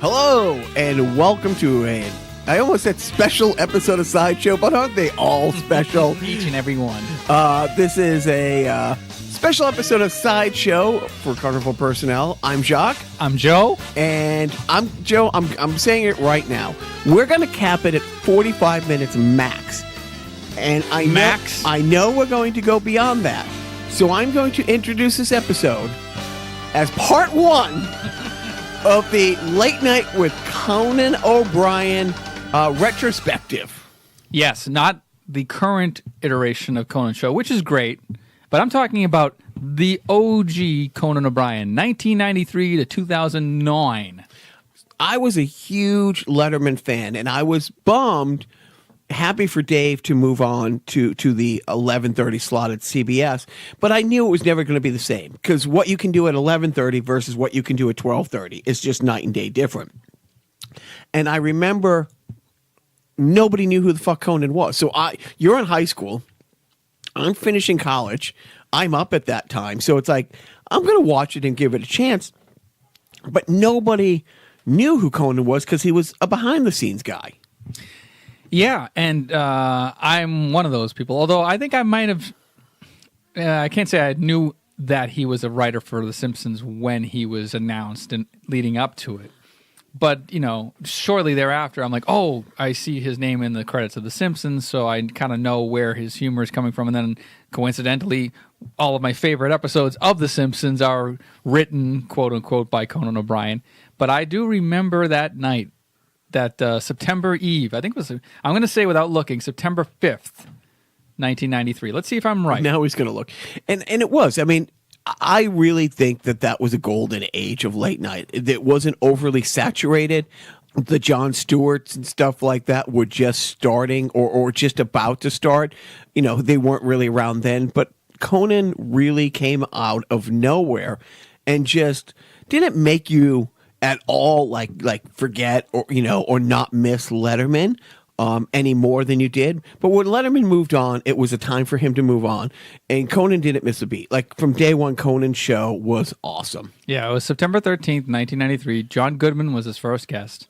Hello, and welcome to I almost said special episode of Sideshow, but aren't they all special? Each and every one. This is a special episode of Sideshow for Carnival Personnel. I'm Jacques. I'm Joe. And I'm Joe. I'm saying it right now. We're going to cap it at 45 minutes max. And I know we're going to go beyond that. So I'm going to introduce this episode as part one of the Late Night with Conan O'Brien retrospective. Yes, not the current iteration of Conan Show, which is great, but I'm talking about the OG Conan O'Brien, 1993 to 2009. I was a huge Letterman fan, and I was bummed, happy for Dave to move on to the 11:30 slot at CBS, but I knew it was never going to be the same, because what you can do at 11:30 versus what you can do at 12:30 is just night and day different. And I remember nobody knew who the fuck Conan was. So you're in high school, I'm finishing college, I'm up at that time, so it's like, I'm going to watch it and give it a chance. But nobody knew who Conan was because he was a behind-the-scenes guy. Yeah, and I'm one of those people. Although I think I might have, I can't say I knew that he was a writer for The Simpsons when he was announced and leading up to it. But, you know, shortly thereafter, I'm like, oh, I see his name in the credits of The Simpsons, so I kind of know where his humor is coming from. And then, coincidentally, all of my favorite episodes of The Simpsons are written, quote-unquote, by Conan O'Brien. But I do remember that night. That September Eve, I think it was, I'm going to say without looking, September 5th, 1993. Let's see if I'm right. Now he's going to look. And it was. I mean, I really think that was a golden age of late night. It wasn't overly saturated. The Jon Stewarts and stuff like that were just starting or just about to start. You know, they weren't really around then. But Conan really came out of nowhere and just didn't make you at all like forget or not miss Letterman any more than you did. But when Letterman moved on, it was a time for him to move on, and Conan didn't miss a beat. Like, from day one, Conan's show was awesome. Yeah, it was September 13th, 1993. John Goodman was his first guest,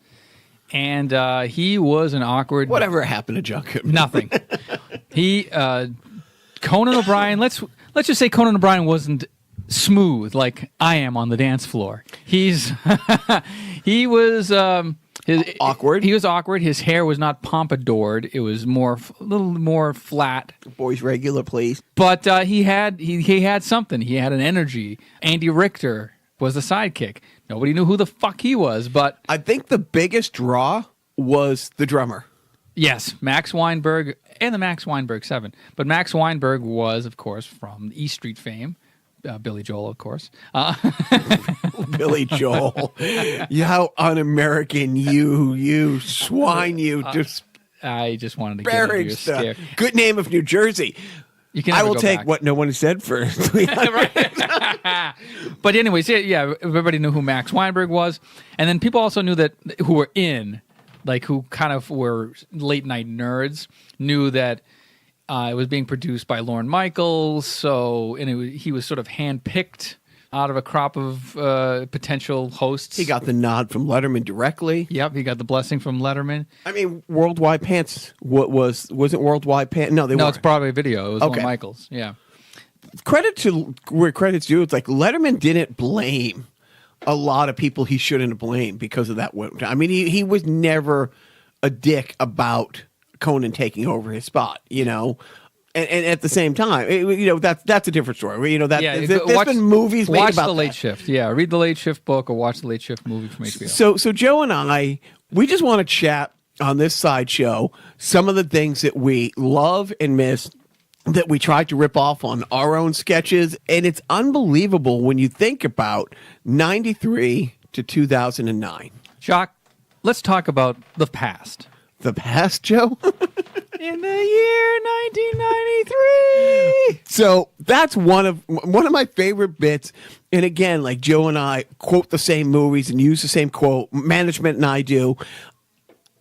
and he was an awkward... Whatever happened to John Goodman? Nothing. Conan O'Brien, let's just say Conan O'Brien wasn't smooth like I am on the dance floor. He was awkward. He was awkward. His hair was not pompadoured. It was a little more flat. Boys regular, please. But he had something. He had an energy. Andy Richter was the sidekick. Nobody knew who the fuck he was, but I think the biggest draw was the drummer. Yes, Max Weinberg and the Max Weinberg 7. But Max Weinberg was, of course, from East Street fame. Billy Joel, of course. Billy Joel. How un-American you swine, you. I just wanted to get you a scare. Good name of New Jersey. I will take what no one said for 300. But anyways, yeah, everybody knew who Max Weinberg was. And then people also knew that who were who kind of were late night nerds, knew that it was being produced by Lorne Michaels, he was sort of handpicked out of a crop of potential hosts. He got the nod from Letterman directly. Yep, he got the blessing from Letterman. I mean, Worldwide Pants wasn't Worldwide Pants. No, it's Broadway Video. It was Lorne Michaels. Yeah. Credit to where credit's due. It's like Letterman didn't blame a lot of people he shouldn't have blamed because of that. I mean, he was never a dick about Conan taking over his spot, and at the same time, that's a different story. There's been movies made about Watch The Late Shift. Yeah, read The Late Shift book or watch The Late Shift movie from HBO. So Joe and I, we just want to chat on this Sideshow some of the things that we love and miss that we tried to rip off on our own sketches, and it's unbelievable when you think about 93 to 2009. Jacques, let's talk about the past. The past, Joe? In the year 1993. So that's one of my favorite bits. And again, like Joe and I quote the same movies and use the same quote. Management and I do.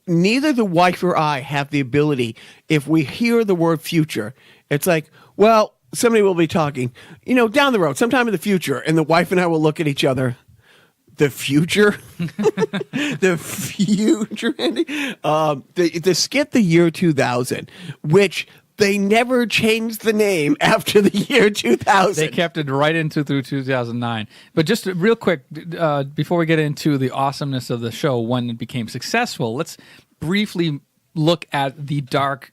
Neither the wife or I have the ability, if we hear the word future, it's like, well, somebody will be talking, down the road, sometime in the future. And the wife and I will look at each other. the future, the future ending, the skit, the year 2000, which they never changed the name after the year 2000. They kept it right into through 2009. But just real quick, before we get into the awesomeness of the show when it became successful, let's briefly look at the dark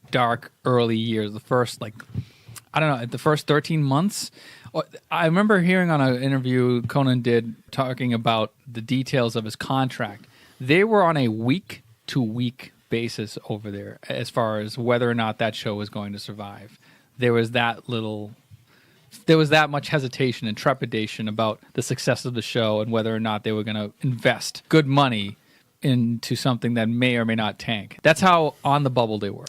early years. The first, the first 13 months. I remember hearing on an interview Conan did talking about the details of his contract. They were on a week-to-week basis over there as far as whether or not that show was going to survive. There was that much hesitation and trepidation about the success of the show and whether or not they were going to invest good money into something that may or may not tank. That's how on the bubble they were.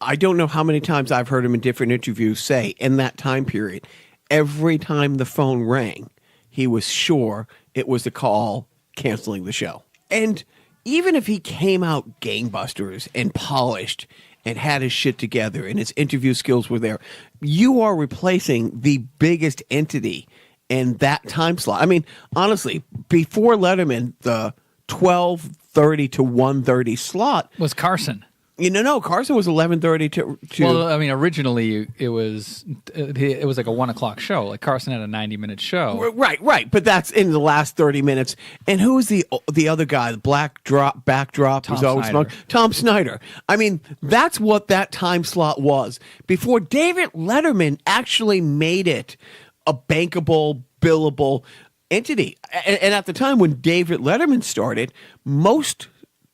I don't know how many times I've heard him in different interviews say in that time period, every time the phone rang, he was sure it was a call canceling the show. And even if he came out gangbusters and polished and had his shit together and his interview skills were there, you are replacing the biggest entity in that time slot. I mean, honestly, before Letterman, the 12:30 to 1:30 slot was Carson. No, Carson was 11:30 to. Well, I mean, originally it was like a 1 o'clock show. Like Carson had a 90-minute show. Right. But that's in the last 30 minutes. And who was the other guy? The backdrop was always smoked. Tom Snyder. I mean, that's what that time slot was before David Letterman actually made it a bankable, billable entity. And at the time when David Letterman started, most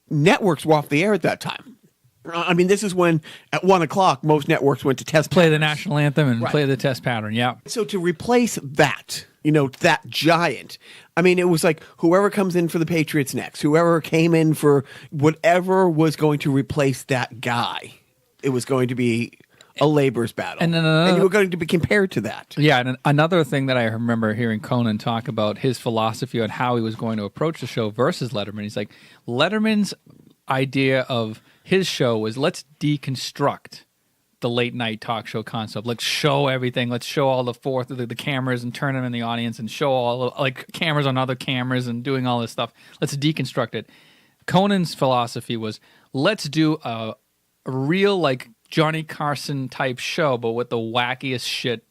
networks were off the air at that time. I mean, this is when at 1 o'clock most networks went to test play patterns. The national anthem and play the test pattern. Yeah. So to replace that, that giant, I mean, it was like whoever comes in for the Patriots next, whoever came in for whatever was going to replace that guy, it was going to be a labor's battle, and you were going to be compared to that. Yeah, and another thing that I remember hearing Conan talk about his philosophy on how he was going to approach the show versus Letterman. He's like, Letterman's idea of his show was let's deconstruct the late night talk show concept. Let's show everything. Let's show all the cameras and turn them in the audience and show all cameras on other cameras and doing all this stuff. Let's deconstruct it. Conan's philosophy was let's do a real Johnny Carson type show, but with the wackiest shit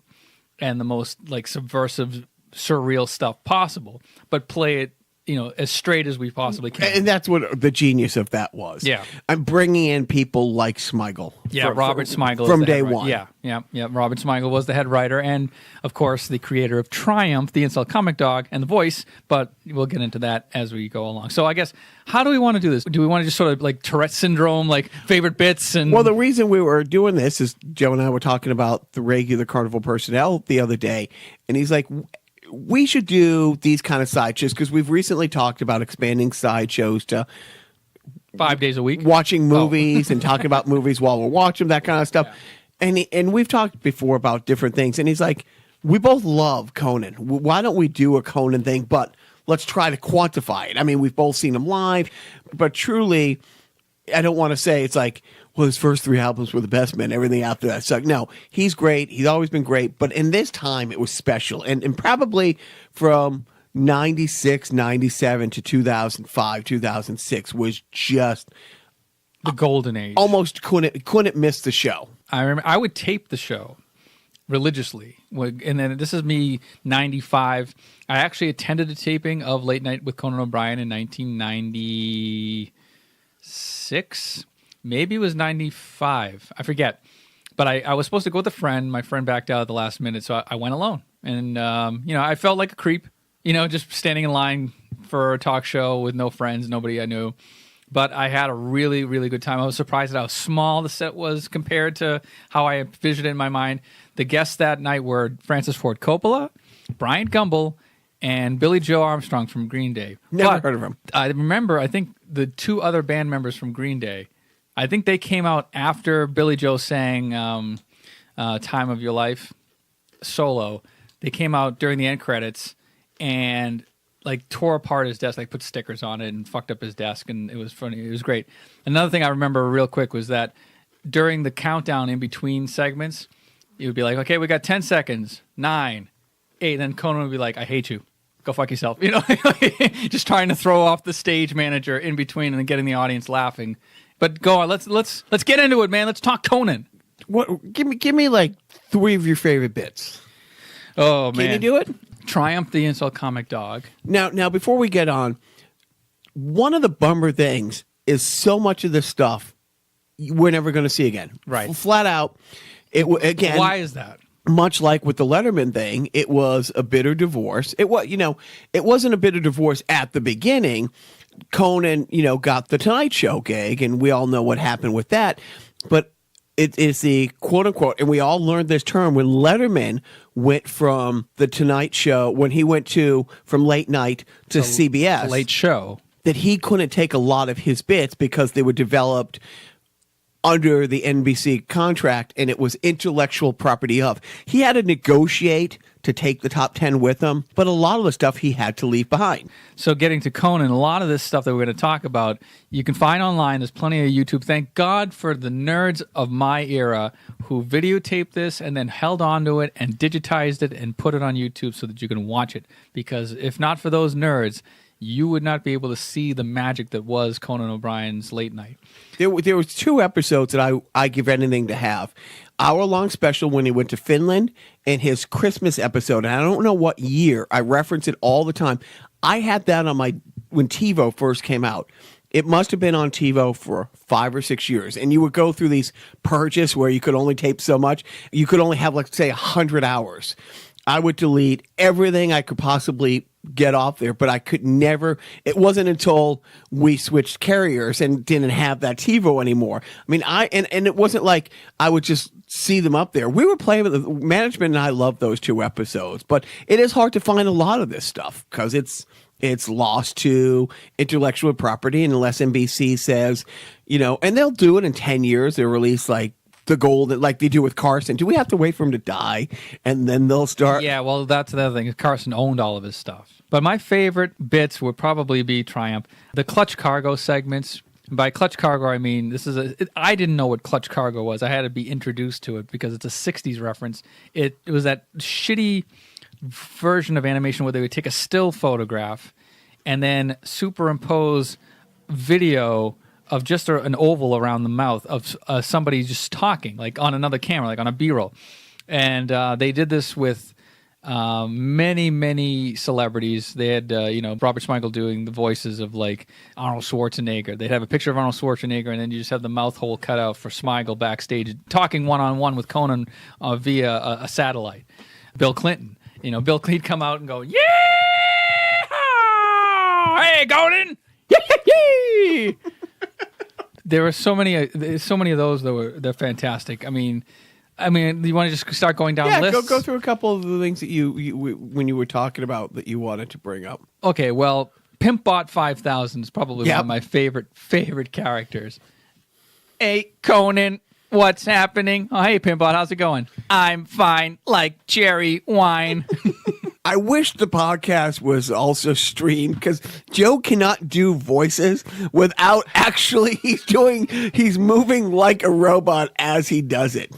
and the most subversive, surreal stuff possible, but play it as straight as we possibly can. And that's what the genius of that was. Yeah. I'm bringing in people like Smigel. Yeah, Robert Smigel. From day one. Yeah. Robert Smigel was the head writer and, of course, the creator of Triumph, the Incel Comic Dog, and The Voice, but we'll get into that as we go along. So I guess, how do we want to do this? Do we want to just sort of Tourette syndrome, favorite bits? Well, the reason we were doing this is Joe and I were talking about the regular Carnival Personnel the other day, and he's like, we should do these kind of sideshows because we've recently talked about expanding sideshows to 5 days a week, watching movies and talking about movies while we're watching them, that kind of stuff. Yeah. And we've talked before about different things. And he's like, we both love Conan. Why don't we do a Conan thing? But let's try to quantify it. I mean, we've both seen him live, but truly, I don't want to say it's like, well, his first 3 albums were the best, man. Everything after that sucked. No, he's great. He's always been great. But in this time, it was special. And probably from 96, 97 to 2005, 2006 was just the golden age. Almost couldn't miss the show. I remember I would tape the show religiously. And then this is me, 95. I actually attended a taping of Late Night with Conan O'Brien in 1996. Maybe it was 95. I forget. But I was supposed to go with a friend. My friend backed out at the last minute, so I went alone. And, I felt like a creep, just standing in line for a talk show with no friends, nobody I knew. But I had a really, really good time. I was surprised at how small the set was compared to how I envisioned it in my mind. The guests that night were Francis Ford Coppola, Bryant Gumbel, and Billy Joe Armstrong from Green Day. Never heard of him. I remember, I think the 2 other band members from Green Day, I think they came out after Billy Joe sang Time of Your Life solo. They came out during the end credits and tore apart his desk, put stickers on it and fucked up his desk, and it was funny. It was great. Another thing I remember real quick was that during the countdown in between segments, it would be like, okay, we got 10 seconds, 9, 8, and then Conan would be like, I hate you. go fuck yourself. Just trying to throw off the stage manager in between and then getting the audience laughing. But go on, let's get into it, man. Let's talk Conan. What? Give me like 3 of your favorite bits. Oh man, can you do it? Triumph the insult comic dog. Now before we get on, one of the bummer things is so much of this stuff we're never going to see again. Right, flat out. Again. Why is that? Much like with the Letterman thing, it was a bitter divorce. It wasn't a bitter divorce at the beginning. Conan, got the Tonight Show gig, and we all know what happened with that. But it is the quote unquote, and we all learned this term when Letterman went from the Tonight Show, when he went from late night to CBS. Late show. That he couldn't take a lot of his bits because they were developed under the NBC contract, and it was intellectual property of. He had to negotiate to take the top 10 with him, but a lot of the stuff he had to leave behind. So getting to Conan, a lot of this stuff that we're going to talk about, you can find online. There's plenty of YouTube. Thank God for the nerds of my era who videotaped this and then held on to it and digitized it and put it on YouTube so that you can watch it. Because if not for those nerds, you would not be able to see the magic that was Conan O'Brien's late night. There was 2 episodes that I give anything to have. Hour-long special when he went to Finland and his Christmas episode. And I don't know what year. I reference it all the time. I had that on when TiVo first came out. It must have been on TiVo for 5 or 6 years. And you would go through these purges where you could only tape so much. You could only have, let's say, 100 hours. I would delete everything I could possibly get off there, but I could never. It wasn't until we switched carriers and didn't have that TiVo anymore. I mean, and it wasn't like I would just see them up there. We were playing with the management, and I love those 2 episodes, but it is hard to find a lot of this stuff because it's lost to intellectual property unless NBC says, and they'll do it in 10 years. They'll release like the gold, like they do with Carson. Do we have to wait for him to die and then they'll start? Yeah, well, that's the other thing. Carson owned all of his stuff. But my favorite bits would probably be Triumph. The Clutch Cargo segments. By Clutch Cargo, I mean, I didn't know what Clutch Cargo was. I had to be introduced to it because it's a 60s reference. It was that shitty version of animation where they would take a still photograph and then superimpose video of just an oval around the mouth of somebody just talking, like on another camera, like on a B-roll. And they did this with many, many celebrities. They had, Robert Smigel doing the voices of, like, Arnold Schwarzenegger. They'd have a picture of Arnold Schwarzenegger, and then you just have the mouth hole cut out for Smigel backstage, talking one-on-one with Conan via a satellite. Bill Clinton. Bill Clinton come out and go, yeah! Hey, Conan! Yee! There were so many of those they're fantastic. I mean, you want to just start going down lists? Go through a couple of the things that you when you were talking about that you wanted to bring up. Okay, well, Pimpbot 5000 is probably one of my favorite characters. Hey, Conan, what's happening? Oh, hey, Pimpbot, how's it going? I'm fine, like cherry wine. I wish the podcast was also streamed because Joe cannot do voices without actually he's moving like a robot as he does it.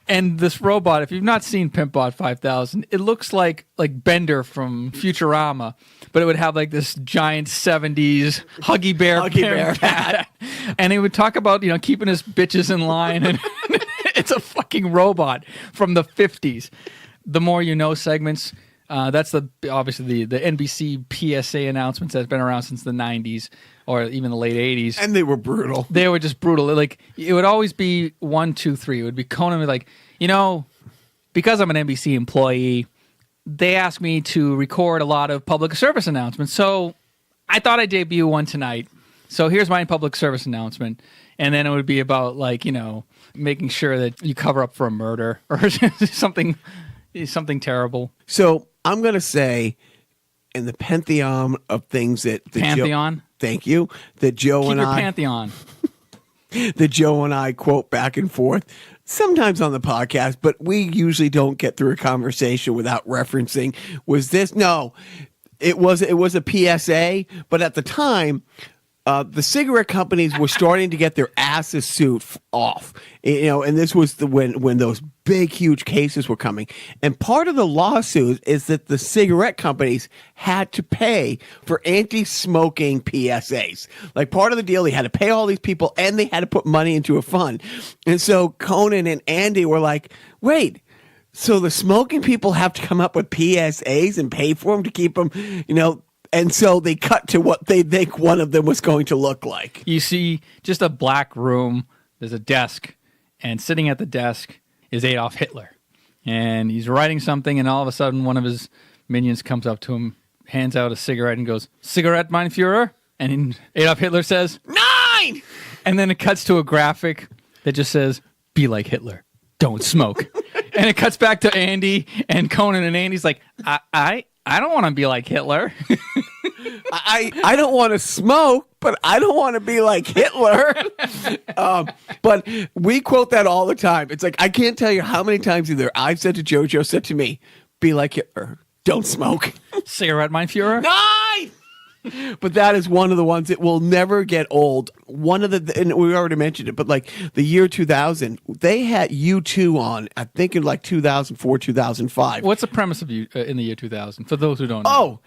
And this robot, if you've not seen Pimpbot 5000, it looks like Bender from Futurama, but it would have like this giant 70s Huggy Bear hat. And he would talk about, keeping his bitches in line. And it's a fucking robot from the 50s. The More You Know segments. That's obviously the NBC PSA announcements that's been around since the 90s or even the late 80s. And they were brutal. They were just brutal. Like, it would always be 1, 2, 3. It would be Conan like, because I'm an NBC employee, they asked me to record a lot of public service announcements. So I thought I'd debut one tonight. So here's my public service announcement. And then it would be about, like, making sure that you cover up for a murder or something terrible. So I'm going to say, in the pantheon of things that Pantheon? Thank you. That Joe and I pantheon. That Joe and I quote back and forth, sometimes on the podcast, but we usually don't get through a conversation without referencing. Was this? No, it was a PSA, but at the time, the cigarette companies were starting to get their asses sued off, and this was when those big, huge cases were coming. And part of the lawsuit is that the cigarette companies had to pay for anti-smoking PSAs. Like part of the deal, they had to pay all these people, and they had to put money into a fund. And so Conan and Andy were like, wait. So the smoking people have to come up with PSAs and pay for them to keep them, and so they cut to what they think one of them was going to look like. You see just a black room. There's a desk, and sitting at the desk is Adolf Hitler. And he's writing something, and all of a sudden one of his minions comes up to him, hands out a cigarette, and goes, "Cigarette, mein Führer?" And Adolf Hitler says, "9!" And then it cuts to a graphic that just says, "Be like Hitler. Don't smoke." And it cuts back to Andy and Conan, and Andy's like, I don't want to be like Hitler. I don't want to smoke, but I don't want to be like Hitler. But we quote that all the time. It's like, I can't tell you how many times either I've said to Joe said to me, "Be like Hitler. Don't smoke." Cigarette, mein Führer? 9! But that is one of the ones that will never get old. And we already mentioned it, but like the year 2000, they had U2 on, I think in like 2004, 2005. What's the premise of you in the year 2000, for those who don't know?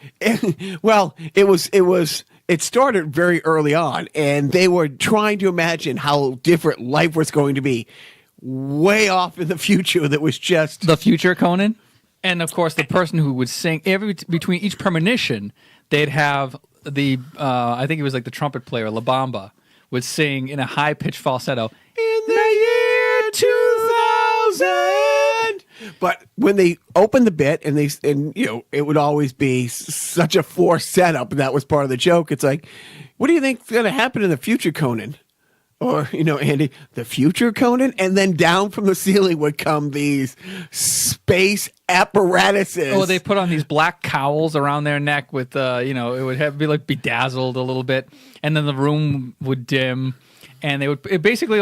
Well, it started very early on, and they were trying to imagine how different life was going to be way off in the future. That was just the future, Conan. And of course, the person who would sing between each premonition, they'd have I think it was like the trumpet player, La Bamba, would sing in a high-pitched falsetto, "In the year 2000." But when they opened the bit, and it would always be such a forced setup, and that was part of the joke. It's like, what do you think's going to happen in the future, Conan? Or, Andy, the future, Conan? And then down from the ceiling would come these space apparatuses. Oh, they put on these black cowls around their neck with, it would be like bedazzled a little bit. And then the room would dim. And they would basically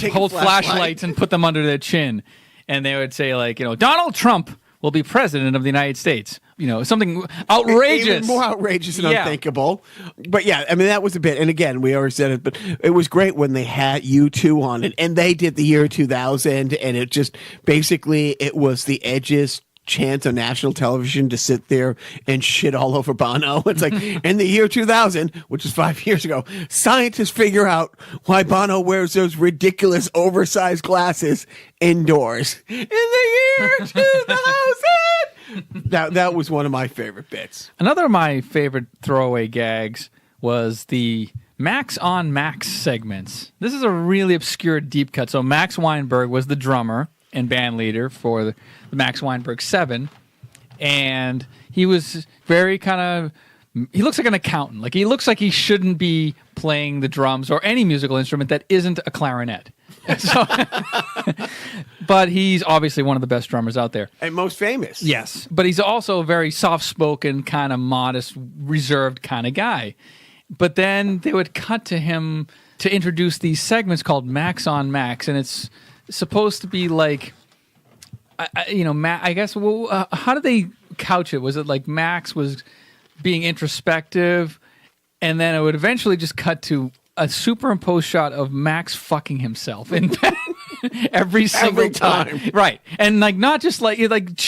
hold flashlights and put them under their chin. And they would say, "Donald Trump will be president of the United States." Something outrageous. Even more outrageous and unthinkable. But yeah, I mean, that was a bit. And again, we already said it, but it was great when they had U2 on it. And they did the year 2000. And it just basically, it was the edgiest chance on national television to sit there and shit all over Bono. It's like, in the year 2000, which is 5 years ago, scientists figure out why Bono wears those ridiculous oversized glasses indoors. In the year 2000! That was one of my favorite bits. Another of my favorite throwaway gags was the Max on Max segments. This is a really obscure deep cut. So Max Weinberg was the drummer and band leader for the Max Weinberg 7, and he was very he looks like an accountant. Like, he looks like he shouldn't be playing the drums or any musical instrument that isn't a clarinet. So, but he's obviously one of the best drummers out there. And most famous. Yes. But he's also a very soft-spoken, kind of modest, reserved kind of guy. But then they would cut to him to introduce these segments called Max on Max, and it's supposed to be like, I guess, how did they couch it? Was it like Max was being introspective, and then it would eventually just cut to a superimposed shot of Max fucking himself in bed every single time. Right. And not just like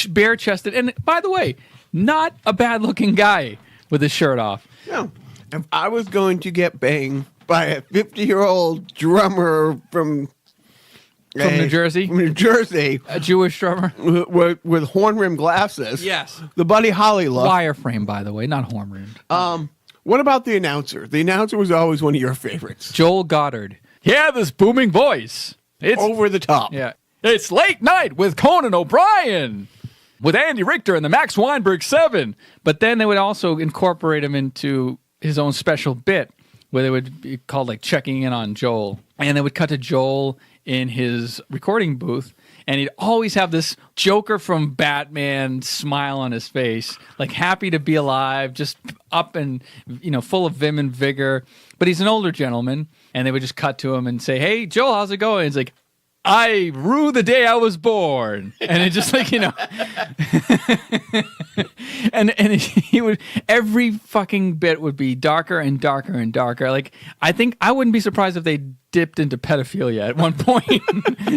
bare chested. And by the way, not a bad looking guy with his shirt off. No. If I was going to get banged by a 50-year-old drummer from New Jersey? New Jersey. A Jewish drummer? With horn-rimmed glasses. Yes. The Buddy Holly look. Wireframe, by the way, not horn-rimmed. What about the announcer? The announcer was always one of your favorites. Joel Goddard. Yeah, this booming voice. It's over the top. Yeah. It's Late Night with Conan O'Brien. With Andy Richter and the Max Weinberg 7. But then they would also incorporate him into his own special bit where they would be called checking in on Joel. And they would cut to Joel in his recording booth, and he'd always have this Joker from Batman smile on his face, happy to be alive, just up and full of vim and vigor. But he's an older gentleman, and they would just cut to him and say, "Hey, Joel, how's it going?" He's like, I rue the day I was born. And it just like, and he would, every fucking bit would be darker and darker and darker. Like, I think I wouldn't be surprised if they dipped into pedophilia at one point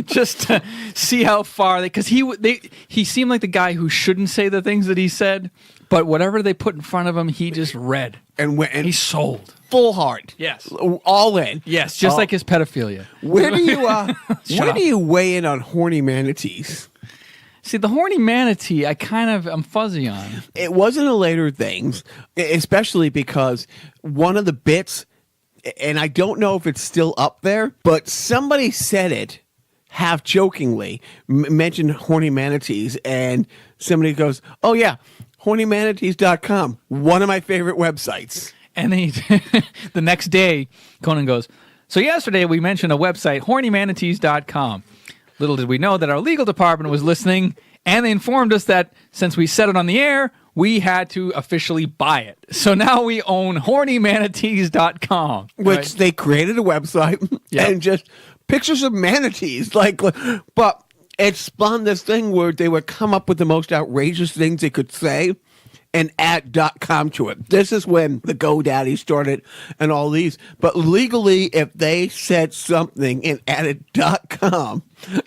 just to see how far because he seemed like the guy who shouldn't say the things that he said, but whatever they put in front of him, he just read and he sold full heart. Yes, all in. Yes, just like his pedophilia. Where do you weigh in on horny manatees? See, the horny manatee, I'm fuzzy on. It wasn't a later thing, especially because one of the bits, and I don't know if it's still up there, but somebody said it half jokingly, mentioned horny manatees, and somebody goes, oh yeah, hornymanatees.com, one of my favorite websites. And then the next day, Conan goes, so yesterday we mentioned a website, hornymanatees.com. Little did we know that our legal department was listening, and they informed us that since we said it on the air, we had to officially buy it. So now we own hornymanatees.com. Which they created a website and just pictures of manatees. But it spawned this thing where they would come up with the most outrageous things they could say and add .com to it. This is when the GoDaddy started and all these. But legally, if they said something and added .com,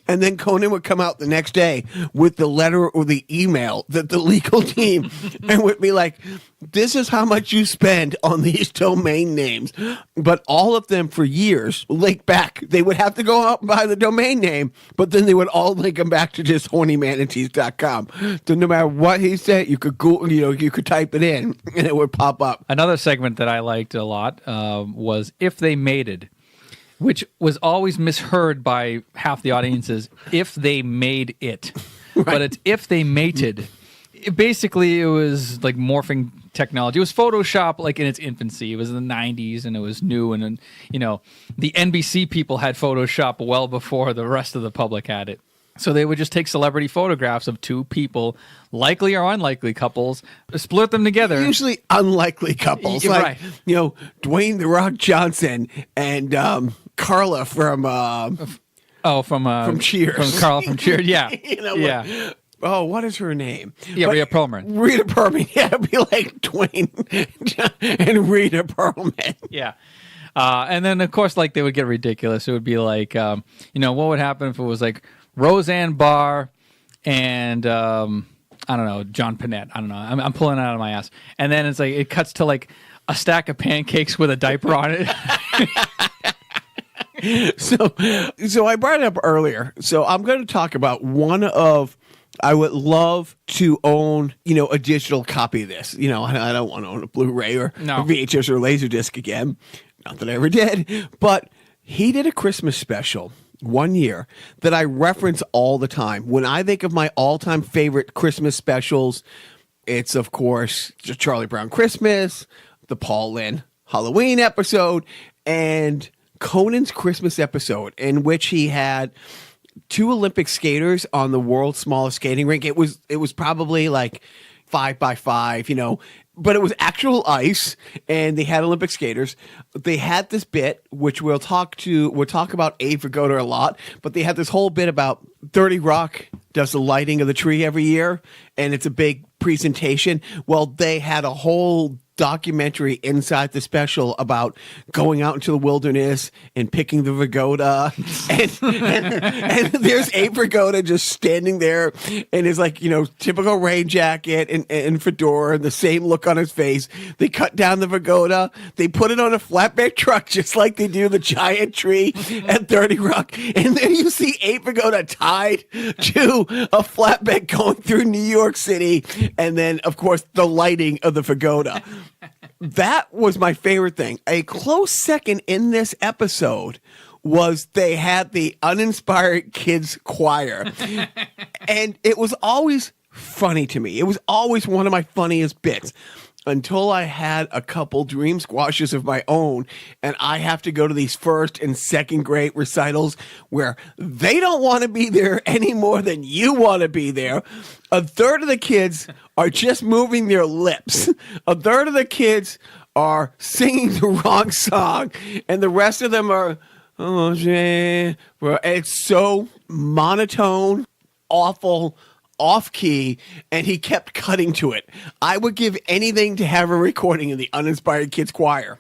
and then Conan would come out the next day with the letter or the email that the legal team and would be like, this is how much you spend on these domain names. But all of them for years link back. They would have to go out and buy the domain name, but then they would all link them back to just hornymanatees.com. So no matter what he said, you could Google, you could type it in and it would pop up. Another segment that I liked a lot was If They Mated, which was always misheard by half the audiences, if they made it. Right. But it's if they mated. Basically, it was like morphing technology. It was Photoshop like in its infancy. It was in the 90s and it was new. And the NBC people had Photoshop well before the rest of the public had it. So they would just take celebrity photographs of two people, likely or unlikely couples, split them together. Usually unlikely couples. Right. Dwayne "The Rock" Johnson and Carla from Cheers. From Carla from Cheers, yeah. Yeah. Oh, what is her name? Yeah, Rhea Perlman. Rita Perlman. Yeah, it'd be like Dwayne and Rita Perlman. Yeah. And then, of course, like they would get ridiculous. It would be like, what would happen if it was like Roseanne Barr and, I don't know, John Panette. I don't know. I'm pulling it out of my ass. And then it's like, it cuts to like a stack of pancakes with a diaper on it. So I brought it up earlier. So I'm going to talk about one of, I would love to own, a digital copy of this. I don't want to own a Blu-ray or a VHS or Laserdisc again. Not that I ever did. But he did a Christmas special one year that I reference all the time. When I think of my all-time favorite Christmas specials, it's, of course, Charlie Brown Christmas, the Paul Lynde Halloween episode, and Conan's Christmas episode, in which he had two Olympic skaters on the world's smallest skating rink. It was probably like 5x5, but it was actual ice, and they had Olympic skaters. They had this bit, which we'll talk about Abe Vigoda a lot, but they had this whole bit about 30 Rock does the lighting of the tree every year, and it's a big presentation. Well, they had a whole documentary inside the special about going out into the wilderness and picking the Vigoda, and there's Abe Vigoda just standing there in his typical rain jacket and fedora and the same look on his face. They cut down the Vigoda, they put it on a flatbed truck just like they do the giant tree at 30 Rock, and then you see Abe Vigoda tied to a flatbed going through New York City, and then of course the lighting of the Vigoda. That was my favorite thing. A close second in this episode was they had the uninspired kids choir. And it was always funny to me. It was always one of my funniest bits until I had a couple dream squashes of my own, and I have to go to these first and second grade recitals where they don't want to be there any more than you want to be there. A third of the kids are just moving their lips. A third of the kids are singing the wrong song, and the rest of them are, It's so monotone, awful, off key, and he kept cutting to it. I would give anything to have a recording of the Uninspired Kids Choir.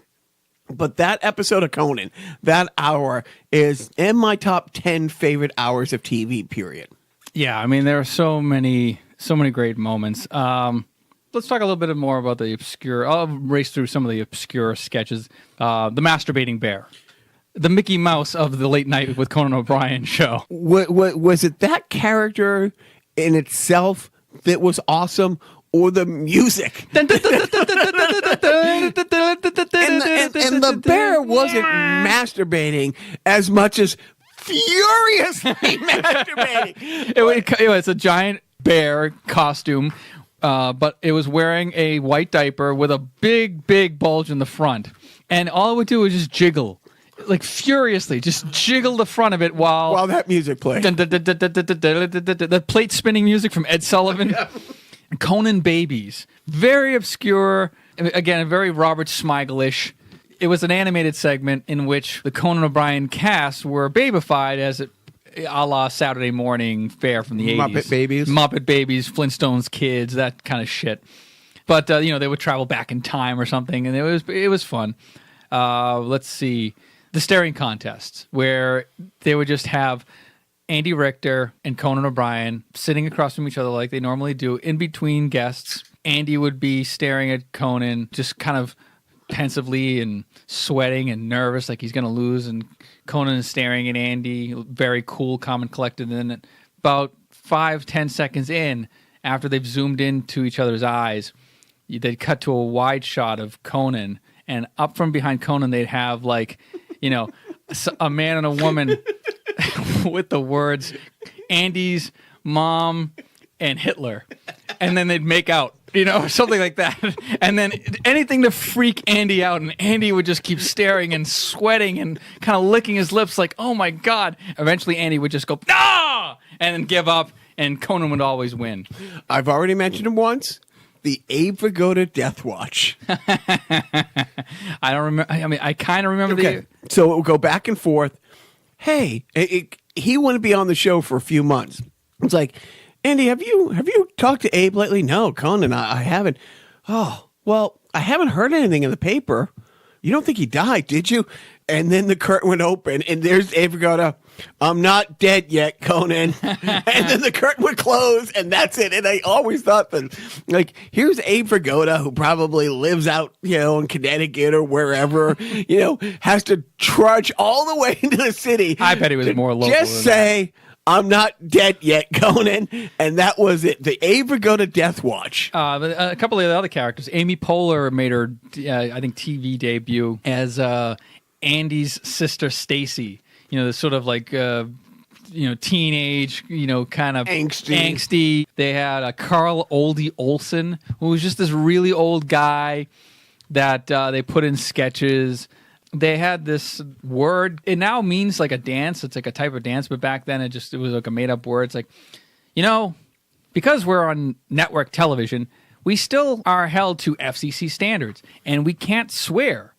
But that episode of Conan, that hour, is in my top 10 favorite hours of TV, period. Yeah, I mean, there are so many great moments. Let's talk a little bit more about the obscure. I'll race through some of the obscure sketches. The Masturbating Bear. The Mickey Mouse of the Late Night with Conan O'Brien show. Was it that character in itself that was awesome, or the music? And the bear wasn't masturbating as much as furiously masturbating. It was a giant bear costume, but it was wearing a white diaper with a big bulge in the front. And all it would do was just jiggle. Like furiously, just jiggle the front of it while that music played. The plate spinning music from Ed Sullivan. Yeah. Conan Babies, very obscure. Again, very Robert Smigel-ish. It was an animated segment in which the Conan O'Brien cast were babified as a la Saturday morning fare from the 80s. Muppet Babies, Flintstones kids, that kind of shit. But they would travel back in time or something, and it was fun. Let's see. The staring contests, where they would just have Andy Richter and Conan O'Brien sitting across from each other like they normally do. In between guests, Andy would be staring at Conan, just kind of pensively and sweating and nervous, like he's going to lose. And Conan is staring at Andy, very cool, calm, and collected. And then about 5-10 seconds in, after they've zoomed into each other's eyes, they'd cut to a wide shot of Conan. And up from behind Conan, they'd have a man and a woman with the words Andy's mom and Hitler. And then they'd make out, something like that. And then anything to freak Andy out. And Andy would just keep staring and sweating and kind of licking his lips like, oh my God. Eventually Andy would just go, no! And then give up. And Conan would always win. I've already mentioned him once. The Abe Vigoda Death Watch. I don't remember. I mean, I kind of remember. Okay. So it would go back and forth. Hey, he wouldn't be on the show for a few months. It's like, Andy, have you talked to Abe lately? No, Conan, I haven't. Oh, well, I haven't heard anything in the paper. You don't think he died, did you? And then the curtain would open, and there's Abe Vigoda. I'm not dead yet, Conan. And then the curtain would close, and that's it. And I always thought that, here's Abe Vigoda, who probably lives out, in Connecticut or wherever, has to trudge all the way into the city. I bet he was more local. Just say, I'm not dead yet, Conan. And that was it. The Abe Vigoda Death Watch. A couple of the other characters. Amy Poehler made her, I think, TV debut as Andy's sister, Stacy. The sort of teenage, kind of angsty. They had Carl Oldie Olsen, who was just this really old guy that they put in sketches. They had this word. It now means like a dance. It's like a type of dance, but back then it was like a made-up word. It's like, because we're on network television, we still are held to FCC standards, and we can't swear.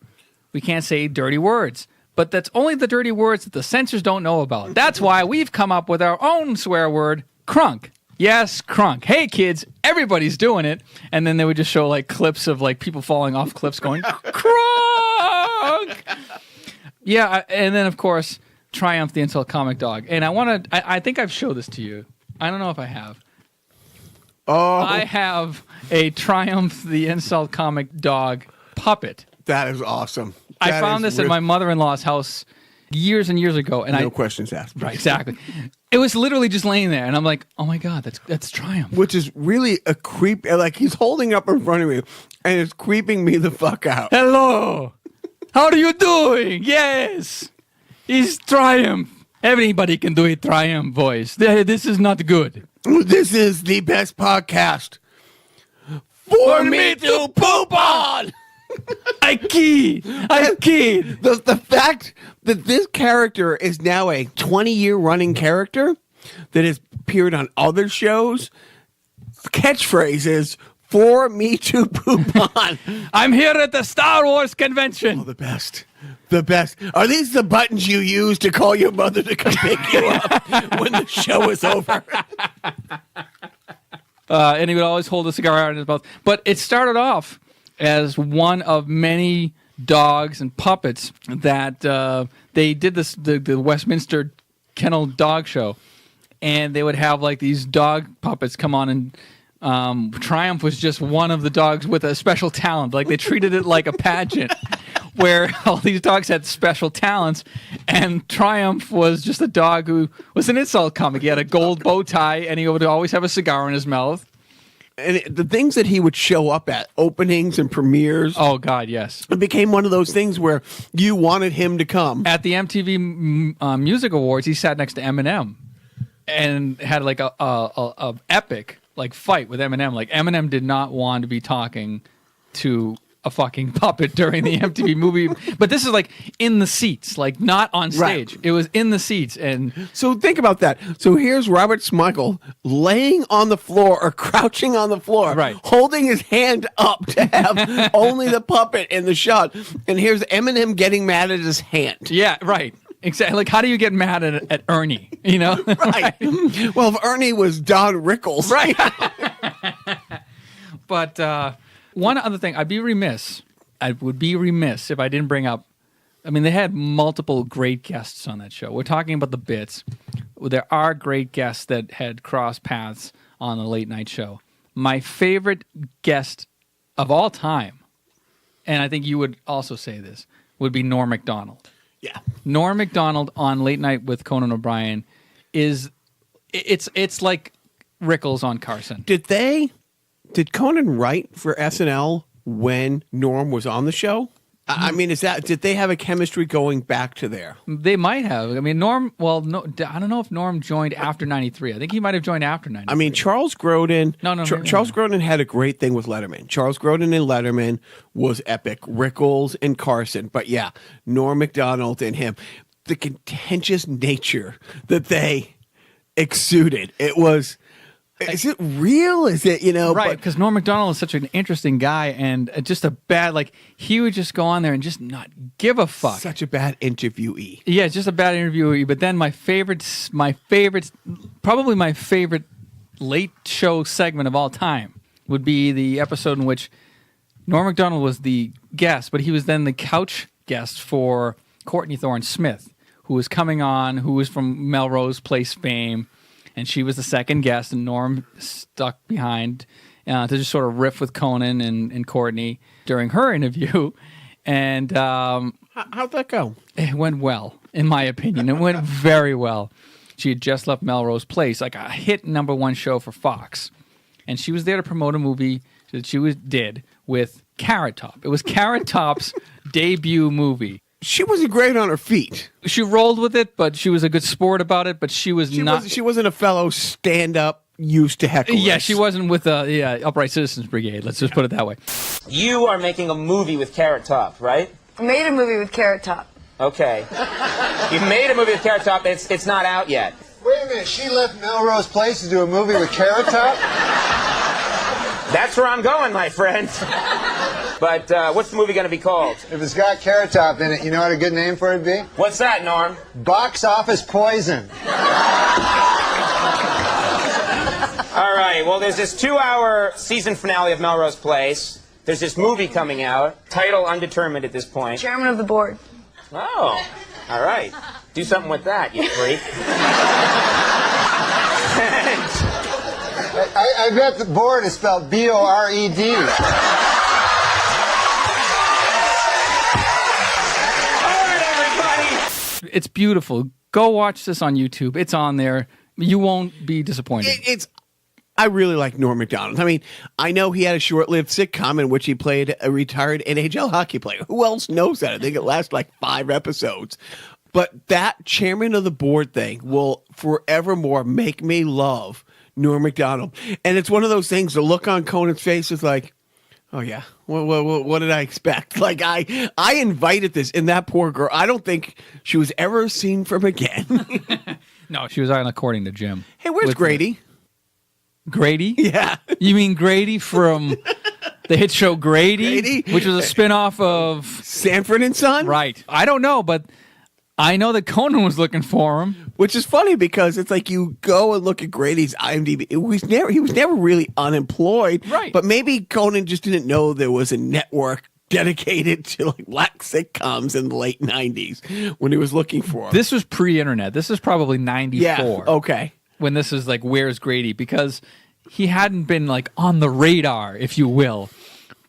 We can't say dirty words. But that's only the dirty words that the censors don't know about. That's why we've come up with our own swear word, krunk. Yes, krunk. Hey, kids, everybody's doing it. And then they would just show clips of people falling off cliffs going, krunk! Yeah, and then, of course, Triumph the Insult Comic Dog. And I think I've showed this to you. I don't know if I have. Oh. I have a Triumph the Insult Comic Dog puppet. That is awesome. I found this at my mother-in-law's house years and years ago, and no questions asked. Right, exactly. It was literally just laying there, and I'm like, "Oh my God, that's Triumph." Which is really a creep. He's holding up in front of me, and it's creeping me the fuck out. Hello, how are you doing? Yes, it's Triumph. Everybody can do a Triumph voice. This is not good. This is the best podcast for me to poop on. I keyed. The fact that this character is now a 20-year running character that has appeared on other shows, catchphrases for me to poop on. I'm here at the Star Wars convention. Oh, the best. the best. Are these the buttons you use to call your mother to come pick you up when the show is over? And he would always hold a cigar out in his mouth. But it started off as one of many dogs and puppets that they did the Westminster Kennel Dog Show, and they would have like these dog puppets come on, and Triumph was just one of the dogs with a special talent. Like they treated it like a pageant where all these dogs had special talents, and Triumph was just a dog who was an insult comic. He had a gold bow tie, and he would always have a cigar in his mouth. And the things that he would show up at, openings and premieres. Oh, God, yes. It became one of those things where you wanted him to come. At the MTV Music Awards, he sat next to Eminem and had like a epic like fight with Eminem. Like Eminem did not want to be talking to a fucking puppet during the MTV movie, but this is like in the seats, like not on stage. Right. It was in the seats, and so think about that. So here's Robert Smigel laying on the floor or crouching on the floor, right, holding his hand up to have only the puppet in the shot, and here's Eminem getting mad at his hand. Yeah, right. Exactly. Like, how do you get mad at Ernie? You know, right? Well, if Ernie was Don Rickles, right? But. One other thing, I would be remiss if I didn't bring up, I mean, they had multiple great guests on that show. We're talking about the bits. There are great guests that had crossed paths on the late night show. My favorite guest of all time, and I think you would also say this, would be Norm Macdonald. Yeah. Norm Macdonald on Late Night with Conan O'Brien it's like Rickles on Carson. Did Conan write for SNL when Norm was on the show? I mean, did they have a chemistry going back to there? They might have. I mean, Norm, well, no, I don't know if Norm joined after 93. I think he might have joined after 93. I mean, Charles Grodin. Charles No. Grodin had a great thing with Letterman. Charles Grodin and Letterman was epic. Rickles and Carson. But yeah, Norm Macdonald and him. The contentious nature that they exuded. It was... Is it real? Is it, Right, because Norm Macdonald is such an interesting guy and just a bad, like, he would just go on there and just not give a fuck. Such a bad interviewee. Yeah, just a bad interviewee. But then my favorite, probably my favorite late show segment of all time would be the episode in which Norm Macdonald was the guest, but he was then the couch guest for Courtney Thorne Smith, who was coming on, who was from Melrose Place fame. And she was the second guest, and Norm stuck behind to just sort of riff with Conan and Courtney during her interview. And how'd that go? It went well, in my opinion. It went very well. She had just left Melrose Place, like a hit #1 show for Fox. And she was there to promote a movie that she did with Carrot Top. It was Carrot Top's debut movie. She wasn't great on her feet. She rolled with it, but she was a good sport about it. But she wasn't a fellow stand-up used to heckle. Yeah, she wasn't with the Upright Citizens Brigade. Let's just put it that way. You are making a movie with Carrot Top, right? I made a movie with Carrot Top. Okay. You made a movie with Carrot Top. It's not out yet. Wait a minute. She left Melrose Place to do a movie with Carrot Top? That's where I'm going, my friend. But what's the movie going to be called? If it's got Carrot Top in it, you know what a good name for it would be? What's that, Norm? Box Office Poison. All right, well, there's this 2-hour season finale of Melrose Place. There's this movie coming out, title undetermined at this point. Chairman of the board. Oh, all right. Do something with that, you freak. I bet the board is spelled B-O-R-E-D. It's beautiful. Go watch this on YouTube. It's on there. You won't be disappointed. I really like Norm Macdonald. I mean, I know he had a short-lived sitcom in which he played a retired NHL hockey player. Who else knows that? I think it lasts like 5 episodes. But that chairman of the board thing will forevermore make me love Norm Macdonald. And it's one of those things, the look on Conan's face is like, oh, yeah. What did I expect? Like, I invited this, and that poor girl, I don't think she was ever seen from again. No, she was on According to Jim. Hey, where's Grady? Grady? Yeah. You mean Grady from the hit show Grady, which was a spinoff of Sanford and Son. Right. I don't know, but I know that Conan was looking for him. Which is funny because it's like you go and look at Grady's IMDb. He was never really unemployed. Right. But maybe Conan just didn't know there was a network dedicated to like black sitcoms in the late 90s when he was looking for him. This was pre-internet. This is probably 94. Yeah. Okay. When this is like, where's Grady? Because he hadn't been like on the radar, if you will.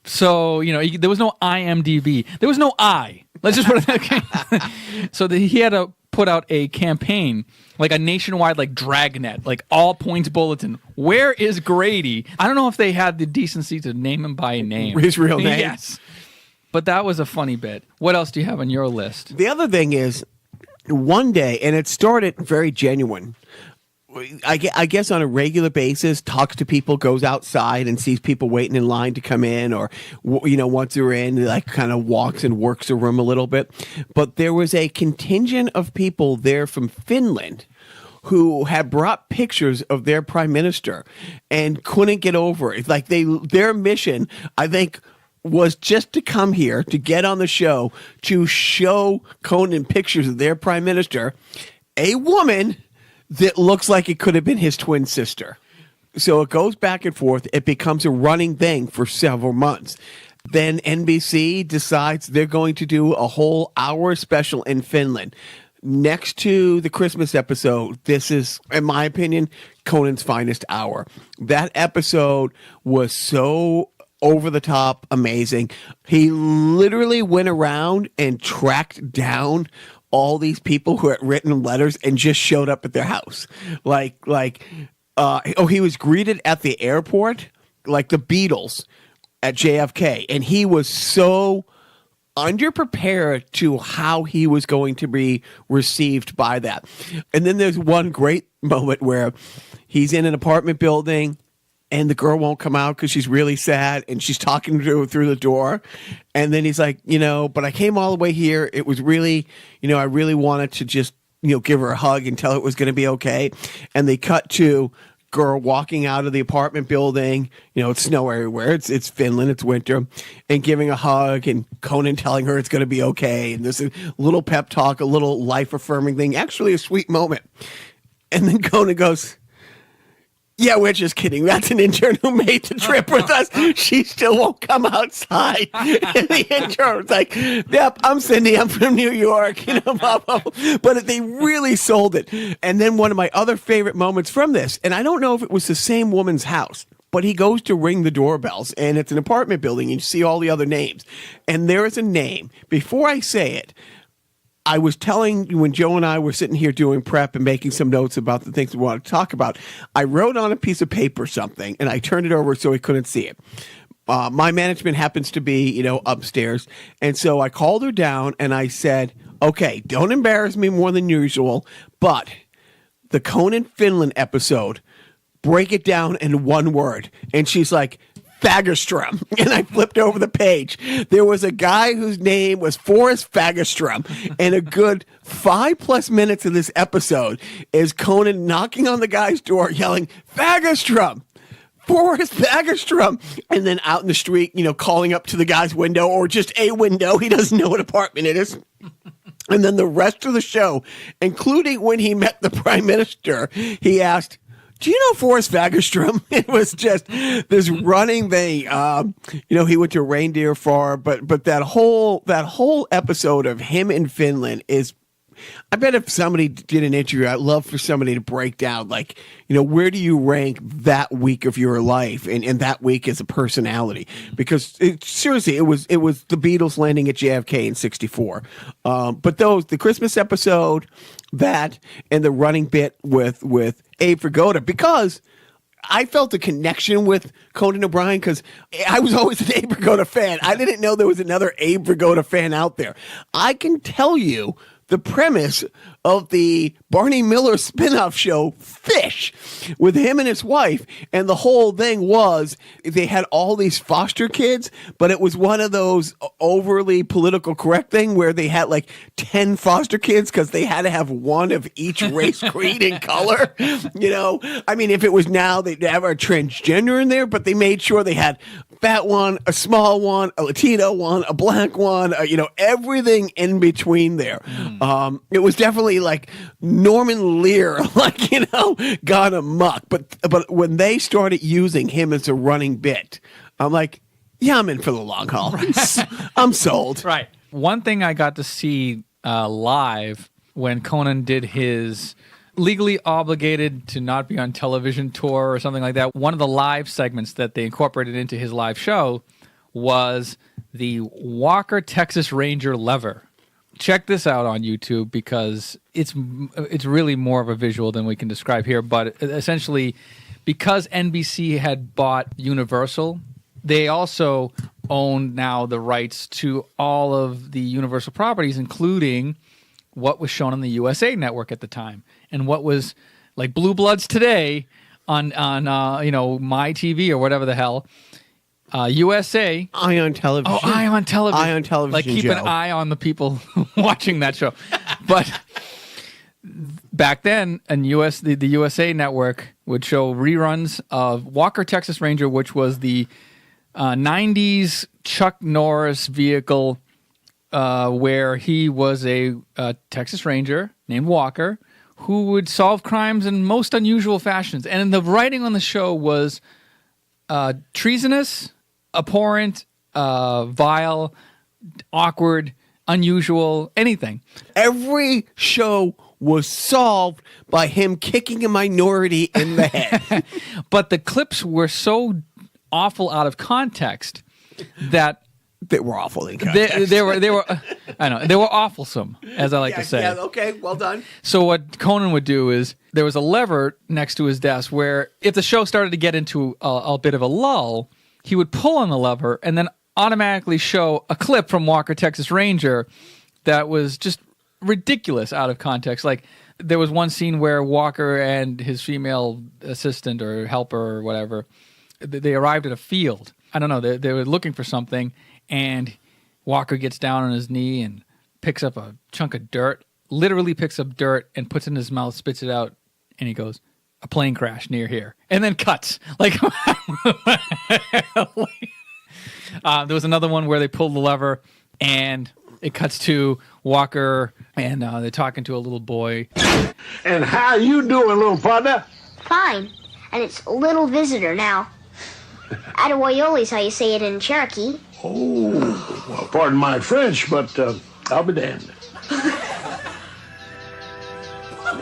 So, there was no IMDb. There was no I. Let's just put it that way. So he had to put out a campaign, like a nationwide, like dragnet, like all points bulletin. Where is Grady? I don't know if they had the decency to name him by name. His real name? Yes. But that was a funny bit. What else do you have on your list? The other thing is, one day, and it started very genuine. I guess on a regular basis, talks to people, goes outside and sees people waiting in line to come in, or, once they're in, like kind of walks and works the room a little bit. But there was a contingent of people there from Finland who had brought pictures of their prime minister and couldn't get over it. Like their mission, I think, was just to come here, to get on the show, to show Conan pictures of their prime minister, a woman that looks like it could have been his twin sister. So it goes back and forth. It becomes a running thing for several months. Then NBC decides they're going to do a whole hour special in Finland. Next to the Christmas episode, this is, in my opinion, Conan's finest hour. That episode was so over the top amazing. He literally went around and tracked down all these people who had written letters and just showed up at their house. He was greeted at the airport like the Beatles at JFK. And he was so underprepared to how he was going to be received by that. And then there's one great moment where he's in an apartment building and the girl won't come out because she's really sad, and she's talking to her through the door. And then he's like, but I came all the way here. It was really, I really wanted to just, give her a hug and tell her it was going to be okay. And they cut to girl walking out of the apartment building. It's snow everywhere. It's Finland. It's winter. And giving a hug, and Conan telling her it's going to be okay. And there's a little pep talk, a little life-affirming thing. Actually, a sweet moment. And then Conan goes, "Yeah, we're just kidding. That's an intern who made the trip with us. She still won't come outside." And the intern was like, "Yep, I'm Cindy. I'm from New York." Blah, blah, blah. But they really sold it. And then one of my other favorite moments from this, and I don't know if it was the same woman's house, but he goes to ring the doorbells, and it's an apartment building, and you see all the other names. And there is a name. Before I say it, I was telling you, when Joe and I were sitting here doing prep and making some notes about the things we wanted to talk about, I wrote on a piece of paper something, and I turned it over so he couldn't see it. My management happens to be, upstairs. And so I called her down and I said, "Okay, don't embarrass me more than usual, but the Conan Finland episode, break it down in one word." And she's like, "Fagerstrom." And I flipped over the page. There was a guy whose name was Forrest Fagerstrom, and a good 5+ minutes of this episode is Conan knocking on the guy's door yelling, "Fagerstrom! Forrest Fagerstrom!" And then out in the street, calling up to the guy's window, or just a window. He doesn't know what apartment it is. And then the rest of the show, including when he met the prime minister, he asked, "Do you know Forrest Fagerstrom?" It was just this running thing. He went to Reindeer Farm, but that whole episode of him in Finland is, I bet if somebody did an interview, I'd love for somebody to break down, like, where do you rank that week of your life and that week as a personality? Because seriously, it was the Beatles landing at JFK in '64. But the Christmas episode, that, and the running bit with Abe Vigoda, because I felt a connection with Conan O'Brien because I was always an Abe Vigoda fan. I didn't know there was another Abe Vigoda fan out there. I can tell you the premise of the Barney Miller spinoff show, Fish, with him and his wife. And the whole thing was they had all these foster kids, but it was one of those overly political correct thing where they had like 10 foster kids because they had to have one of each race, creed, and color. If it was now, they'd have a transgender in there, but they made sure they had fat one, a small one, a Latino one, a black one, everything in between there. It was definitely like Norman Lear, gone amok. But when they started using him as a running bit, I'm like, yeah, I'm in for the long haul. Right. I'm sold. Right. One thing I got to see live when Conan did his legally obligated to not be on television tour or something like that, one of the live segments that they incorporated into his live show was the Walker Texas Ranger lever. Check this out on YouTube because it's really more of a visual than we can describe here. But essentially, because NBC had bought Universal, they also own now the rights to all of the Universal properties, including what was shown on the USA Network at the time, and what was like Blue Bloods today on My TV or whatever the hell. USA. Ion Television. Oh, Ion Television. Ion Television. Like keep an eye on the people watching that show. But back then, the USA Network would show reruns of Walker Texas Ranger, which was the 90s Chuck Norris vehicle where he was a Texas Ranger named Walker who would solve crimes in most unusual fashions. And the writing on the show was treasonous, abhorrent, vile, awkward, unusual, anything. Every show was solved by him kicking a minority in the head. But the clips were so awful out of context that they were awful in context. They were I know, they were awfulsome, as I like to say. Yeah, okay, well done. So what Conan would do is there was a lever next to his desk where if the show started to get into a bit of a lull, he would pull on the lever and then automatically show a clip from Walker Texas Ranger that was just ridiculous out of context. Like there was one scene where Walker and his female assistant or helper or whatever, they arrived at a field. I don't know, they were looking for something, and Walker gets down on his knee and picks up a chunk of dirt, literally picks up dirt and puts it in his mouth, spits it out, and he goes, "A plane crash near here," and then cuts. Like there was another one where they pulled the lever and it cuts to Walker and they're talking to a little boy. And how you doing, little partner? Fine. And it's little visitor now. Atawoyoli's how you say it in Cherokee. Oh, well, pardon my French, but I'll be damned.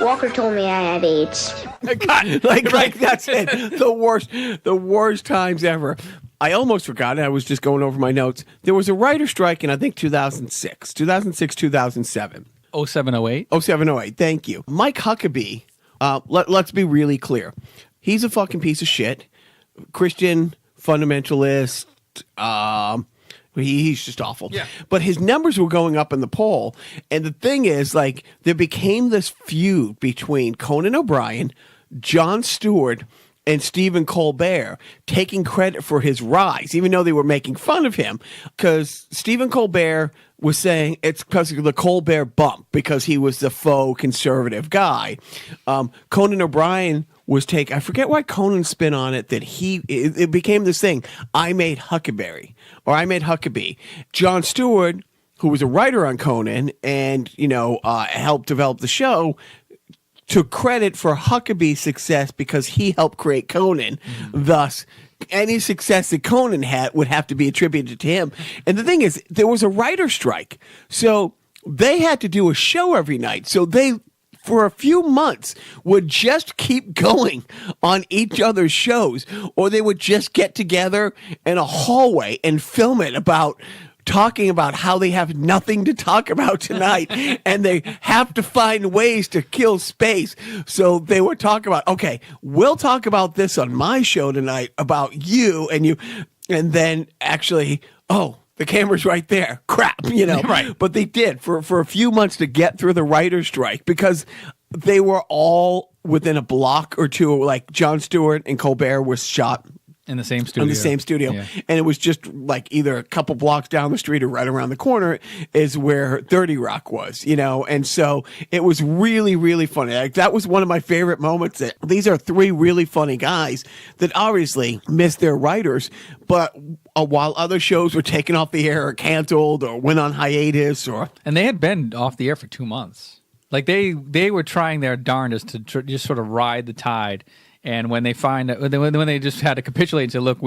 Walker told me I had AIDS. like that's it. The worst times ever. I almost forgot it. I was just going over my notes. There was a writer strike in, I think, 2006, 2007. 0708? 0708, thank you. Mike Huckabee, let's be really clear. He's a fucking piece of shit. Christian fundamentalist. He's just awful. Yeah. But his numbers were going up in the poll. And the thing is, like, there became this feud between Conan O'Brien, Jon Stewart, and Stephen Colbert, taking credit for his rise, even though they were making fun of him, because Stephen Colbert was saying it's because of the Colbert bump, because he was the faux conservative guy. Conan O'Brien was I forget why Conan spin on it, that it became this thing, I made Huckleberry, or I made Huckabee. Jon Stewart, who was a writer on Conan and, helped develop the show, took credit for Huckabee's success because he helped create Conan. Mm-hmm. Thus, any success that Conan had would have to be attributed to him. And the thing is, there was a writer strike. So they had to do a show every night. So they, for a few months, would just keep going on each other's shows. Or they would just get together in a hallway and film it talking about how they have nothing to talk about tonight and they have to find ways to kill space. So they would talk about, okay, we'll talk about this on my show tonight about you and you. And then actually, the camera's right there. Crap, Right. But they did for a few months to get through the writer's strike because they were all within a block or two. Like Jon Stewart and Colbert was shot In the same studio. In the same studio. Yeah. And it was just like either a couple blocks down the street or right around the corner is where 30 Rock was, and so it was really, really funny. Like, that was one of my favorite moments. These are three really funny guys that obviously missed their writers, but while other shows were taken off the air or canceled or went on hiatus and they had been off the air for 2 months. Like they were trying their darndest to just sort of ride the tide. And when they find when they just had to capitulate and say, look,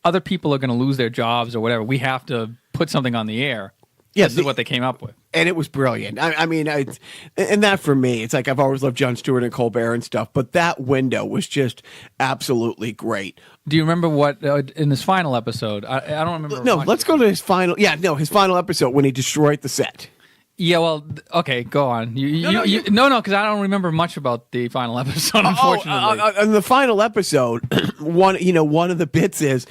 other people are going to lose their jobs or whatever, we have to put something on the air. Yeah, this is what they came up with. And it was brilliant. I mean, and that for me, it's like I've always loved Jon Stewart and Colbert and stuff, but that window was just absolutely great. Do you remember what, in this final episode, I don't remember. No, let's go to his final, his final episode when he destroyed the set. Yeah, well, okay, go on. No, because I don't remember much about the final episode, unfortunately. In the final episode, one of the bits is,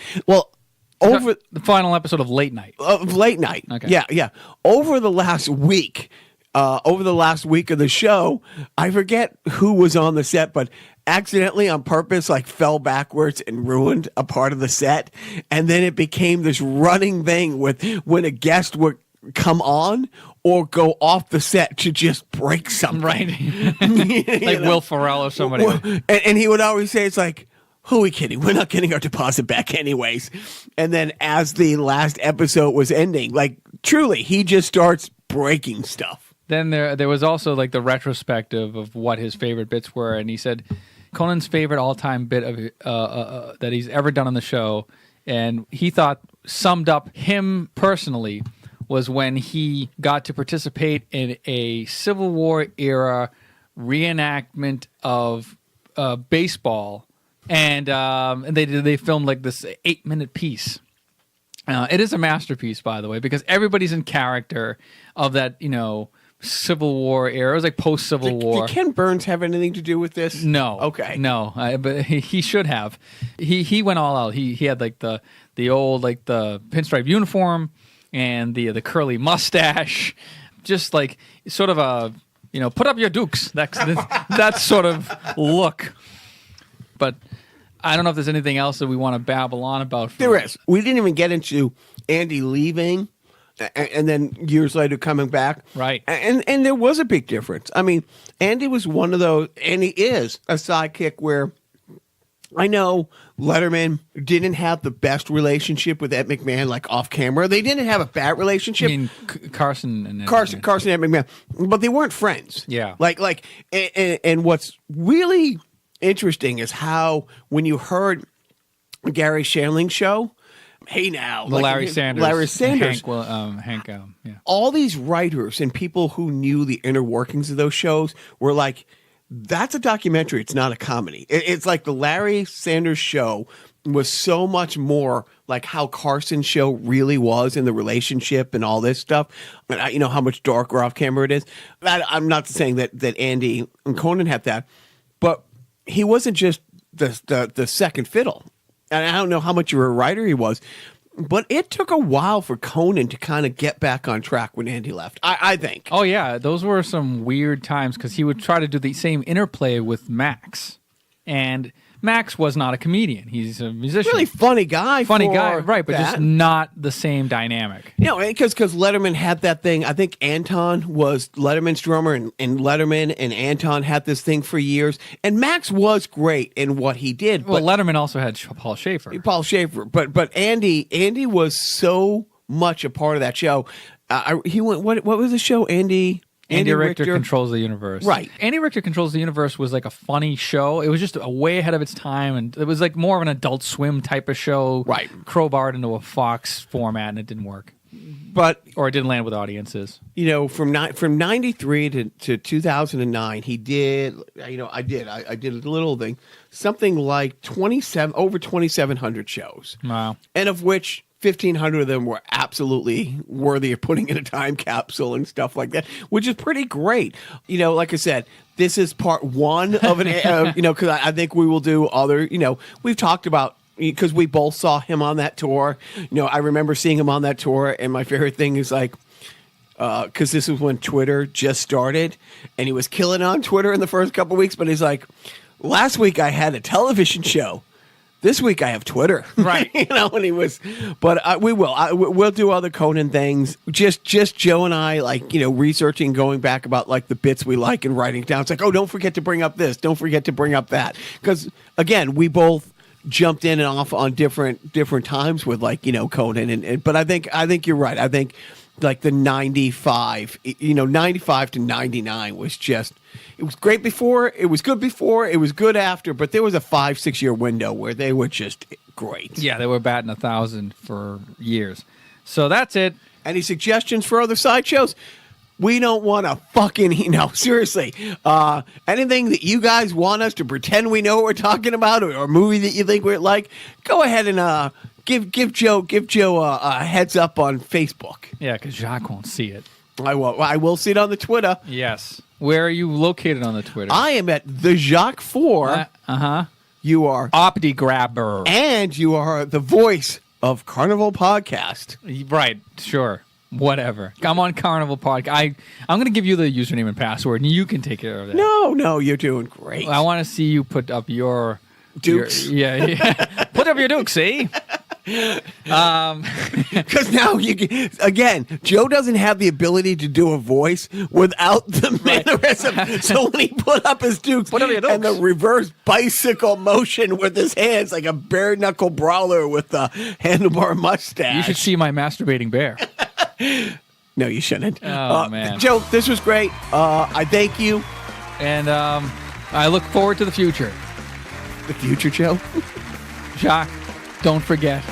over the final episode of Late Night. Of Late Night. Okay. Yeah. Over the last week of the show, I forget who was on the set, but accidentally on purpose fell backwards and ruined a part of the set. And then it became this running thing with when a guest would come on or go off the set to just break something. Right. Will Ferrell or somebody. And he would always say, it's like, who are we kidding? We're not getting our deposit back anyways. And then as the last episode was ending, truly, he just starts breaking stuff. Then there was also the retrospective of what his favorite bits were. And he said Conan's favorite all-time bit of that he's ever done on the show, and he thought summed up him personally, was when he got to participate in a Civil War era reenactment of baseball, and they filmed this 8-minute piece. It is a masterpiece, by the way, because everybody's in character of that Civil War era. It was post Civil War. Did Ken Burns have anything to do with this? No. Okay. No, but he should have. He went all out. He had the old the pinstripe uniform and the curly mustache, just sort of a put up your dukes, that sort of look. But I don't know if there's anything else that we want to babble on about. There is. We didn't even get into Andy leaving and then years later coming back. Right. And there was a big difference. I mean, Andy was one of those, and he is a sidekick where I know Letterman didn't have the best relationship with Ed McMahon, off camera. They didn't have a bad relationship. I mean, Carson and Ed McMahon, but they weren't friends. Yeah. And what's really interesting is how when you heard Gary Shandling's show, hey now, Larry Sanders, Hank, yeah. All these writers and people who knew the inner workings of those shows were like, that's a documentary. It's not a comedy. It's like the Larry Sanders show was so much more like how Carson's show really was in the relationship and all this stuff. And how much darker off camera it is. I'm not saying that Andy and Conan had that, but he wasn't just the second fiddle. And I don't know how much of a writer he was, but it took a while for Conan to kind of get back on track when Andy left, I think. Oh, yeah. Those were some weird times because he would try to do the same interplay with Max. And Max was not a comedian. He's a musician. Really funny guy. Right, but just not the same dynamic. Because Letterman had that thing. I think Anton was Letterman's drummer, and Letterman and Anton had this thing for years. And Max was great in what he did. Well, Letterman also had Paul Schaefer. But Andy was so much a part of that show. He went. What was the show? Andy Richter Controls the Universe. Right. Andy Richter Controls the Universe was a funny show. It was just way ahead of its time, and it was more of an Adult Swim type of show. Right. Crowbarred into a Fox format, and it didn't work. Or it didn't land with audiences. From 93 to 2009, he did, I did a little thing, something like over 2,700 shows. Wow. And of which 1,500 of them were absolutely worthy of putting in a time capsule and stuff like that, which is pretty great. Like I said, this is part one of an, because I think we will do other, we've talked about, because we both saw him on that tour. I remember seeing him on that tour, and my favorite thing is because this was when Twitter just started, and he was killing on Twitter in the first couple weeks, but he's like, last week I had a television show. This week I have Twitter, Right. And he was, but we'll do other Conan things. Just Joe and I, researching, going back about the bits we like and writing down. It's like, oh, don't forget to bring up this, don't forget to bring up that, because again, we both jumped in and off on different times with Conan, but I think you're right. I think the 95, 95 to 99 was just, it was great before, it was good before, it was good after, but there was a 5-6 year window where they were just great. Yeah, they were batting 1,000 for years. So that's it. Any suggestions for other sideshows? We don't want to fucking, seriously. Anything that you guys want us to pretend we know what we're talking about, or a movie that you think we're like, go ahead and give Joe a heads up on Facebook. Yeah, because Jacques won't see it. I will see it on the Twitter. Yes. Where are you located on the Twitter? I am at the Jacques 4. You are Opti Grabber. And you are the voice of Carnival Podcast. Right. Sure. Whatever. I'm on Carnival Podcast. I'm going to give you the username and password, and you can take care of that. No, you're doing great. I want to see you put up your Dukes. Yeah. Put up your Dukes, see? Because now again, Joe doesn't have the ability to do a voice without the mannerism. So when he put up his Dukes, Put up your Dukes. and the reverse bicycle motion with his hands like a bare knuckle brawler with a handlebar mustache. You should see my masturbating bear. No, you shouldn't. Oh, man. Joe, this was great. I thank you. And I look forward to the future. The future, Joe. Jacques, don't forget.